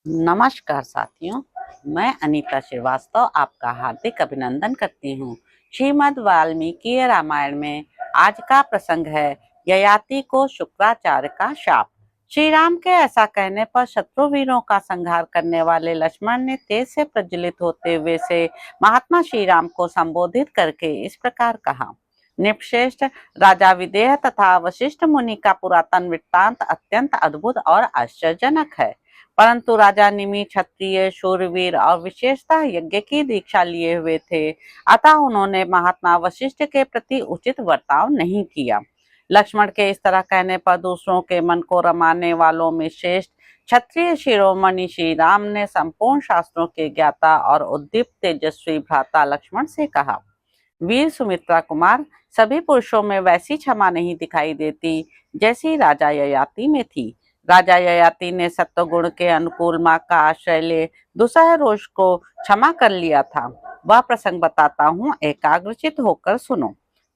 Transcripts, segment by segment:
नमस्कार साथियों, मैं अनीता श्रीवास्तव आपका हार्दिक अभिनंदन करती हूँ। श्रीमद् वाल्मीकि रामायण में आज का प्रसंग है ययाति को शुक्राचार्य का शाप। श्री राम के ऐसा कहने पर शत्रु वीरों का संहार करने वाले लक्ष्मण ने तेज से प्रज्वलित होते हुए से महात्मा श्री राम को संबोधित करके इस प्रकार कहा। निपश्रेष्ठ राजा विदेह तथा वशिष्ठ मुनि का पुरातन वृत्तांत अत्यंत अद्भुत और आश्चर्यजनक है। परंतु राजा निमि क्षत्रिय शूरवीर और विशेषतः यज्ञ की दीक्षा लिए हुए थे, अतः उन्होंने महात्मा वशिष्ठ के प्रति उचित बर्ताव नहीं किया। लक्ष्मण के इस तरह कहने पर दूसरों के मन को रमाने वालों में श्रेष्ठ क्षत्रिय शिरोमणि श्री राम ने संपूर्ण शास्त्रों के ज्ञाता और उद्दीप्त तेजस्वी भ्राता लक्ष्मण से कहा, वीर सुमित्रा कुमार, सभी पुरुषों में वैसी क्षमा नहीं दिखाई देती जैसी राजा ययाति में थी। राजा ययाति ने सत्वगुण के अनुकूल माँ का आश्रय ले दुसह रोष को क्षमा कर लिया था। वह प्रसंग बताता हूँ, एकाग्रचित होकर सुनो।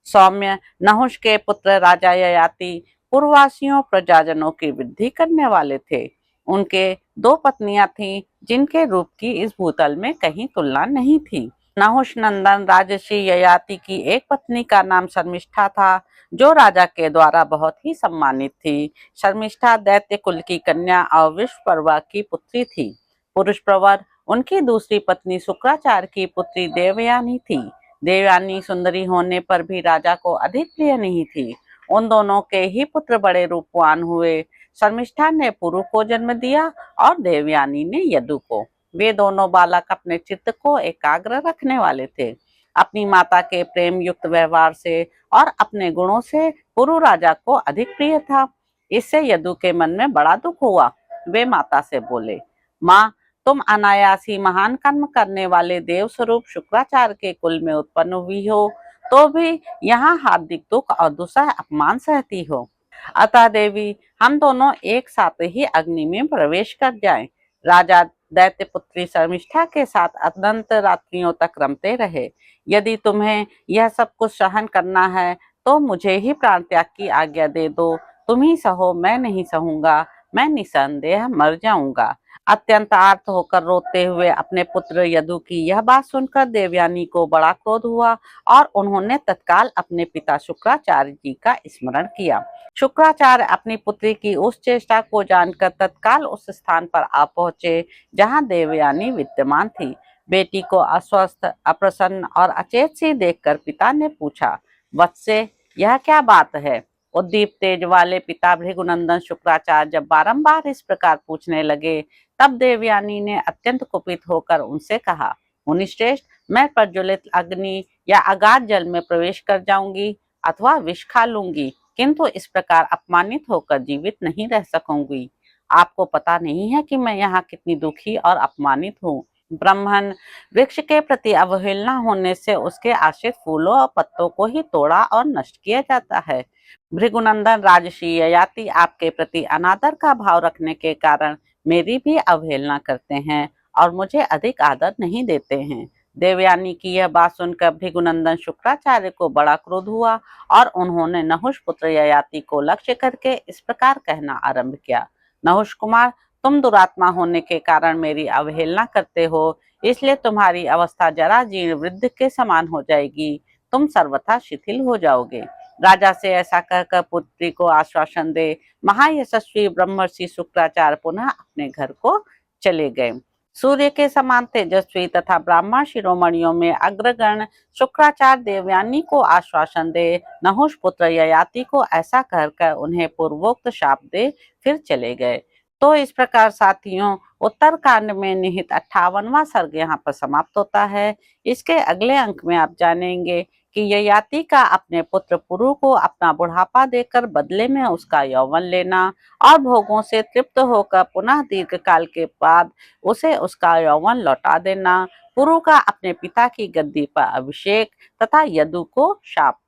सौम्य नहुष के पुत्र राजा ययाति पूर्ववासियों प्रजाजनों की वृद्धि करने वाले थे। उनके दो पत्नियां थीं, जिनके रूप की इस भूतल में कहीं तुलना नहीं थी। नहुष नंदन राजर्षि ययाति की एक पत्नी का नाम शर्मिष्ठा था, जो राजा के द्वारा बहुत ही सम्मानित थी। शर्मिष्ठा दैत्य कुल की कन्या और विश्वपर्वा की पुत्री थी। पुरुष प्रवर उनकी दूसरी पत्नी शुक्राचार्य की पुत्री देवयानी थी। देवयानी सुंदरी होने पर भी राजा को अधिक प्रिय नहीं थी। उन दोनों के ही पुत्र बड़े रूपवान हुए। शर्मिष्ठा ने पुरु को जन्म दिया और देवयानी ने यदु को। वे दोनों बालक अपने चित्त को एकाग्र रखने वाले थे। अपनी माता के प्रेम युक्त व्यवहार से और अपने गुणों से पुरु राजा को अधिक प्रिय था। इससे यदु के मन में बड़ा दुख हुआ। वे माता से बोले, माँ, तुम अनायास ही महान कर्म करने वाले देव स्वरूप शुक्राचार्य के कुल में उत्पन्न हुई हो, तो भी यहाँ हार्दिक दुख और दुसह अपमान सहती हो। अतः देवी, हम दोनों एक साथ ही अग्नि में प्रवेश कर जाएं। राजा दैत्य पुत्री शर्मिष्ठा के साथ अनंत रात्रियों तक रमते रहे। यदि तुम्हें यह सब कुछ सहन करना है तो मुझे ही प्राण त्याग की आज्ञा दे दो। तुम ही सहो, मैं नहीं सहूंगा। मैं निसंदेह मर जाऊंगा। अत्यंत आर्त होकर रोते हुए अपने पुत्र यदु की यह बात सुनकर देवयानी को बड़ा क्रोध हुआ और उन्होंने तत्काल अपने पिता शुक्राचार्य जी का स्मरण किया। शुक्राचार्य अपनी पुत्री की उस चेष्टा को जानकर तत्काल उस स्थान पर आ पहुंचे जहां देवयानी विद्यमान थी। बेटी को अस्वस्थ, अप्रसन्न और अचेत सी देखकर पिता ने पूछा, वत्से, यह क्या बात है? उद्दीप तेज वाले पिता भृगुनंदन शुक्राचार्य जब बारंबार इस प्रकार पूछने लगे, तब देवयानी ने अत्यंत कुपित होकर उनसे कहा, मुनिश्रेष्ठ, मैं प्रज्वलित अग्नि या अगाध जल में प्रवेश कर जाऊंगी अथवा विष खा लूंगी, किंतु इस प्रकार अपमानित होकर जीवित नहीं रह सकूंगी। आपको पता नहीं है कि मैं यहाँ कितनी दुखी और अपमानित हूँ। ब्राह्मण वृक्ष के प्रति अवहेलना होने से उसके आश्रित फूलों और पत्तों को ही तोड़ा और नष्ट किया जाता है। भृगुनंदन राजर्षि ययाति आपके प्रति अनादर का भाव रखने के कारण मेरी भी अवहेलना करते हैं और मुझे अधिक आदर नहीं देते हैं। देवयानी की यह बात सुनकर भृगुनंदन शुक्राचार्य को बड़ा क्रोध हुआ और उन्होंने नहुष पुत्र ययाति को लक्ष्य करके इस प्रकार कहना आरंभ किया, नहुष कुमार, तुम दुरात्मा होने के कारण मेरी अवहेलना करते हो, इसलिए तुम्हारी अवस्था जरा जीर्ण वृद्ध के समान हो जाएगी। तुम सर्वथा शिथिल हो जाओगे। राजा से ऐसा कहकर पुत्री को आश्वासन दे महायशस्वी ब्रह्मर्षि शुक्राचार्य पुनः अपने घर को चले गए। सूर्य के समान तेजस्वी तथा ब्राह्मण शिरोमणियों में अग्रगण शुक्राचार्य देवयानी को आश्वासन दे नहुष पुत्र ययाति को ऐसा कहकर उन्हें पूर्वोक्त शाप दे फिर चले गए। तो इस प्रकार साथियों, उत्तर कांड में निहित 58वां सर्ग यहाँ पर समाप्त होता है। इसके अगले अंक में आप जानेंगे कि ययाति का अपने पुत्र पुरु को अपना बुढ़ापा देकर बदले में उसका यौवन लेना और भोगों से तृप्त होकर पुनः दीर्घ काल के बाद उसे उसका यौवन लौटा देना, पुरु का अपने पिता की गद्दी पर अभिषेक तथा यदु को शाप।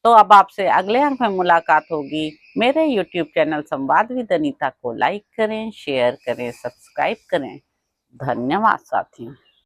तो अब आपसे अगले अंक में मुलाकात होगी। मेरे YouTube चैनल संवाद विद अनीता को लाइक करें, शेयर करें, सब्सक्राइब करें। धन्यवाद साथियों।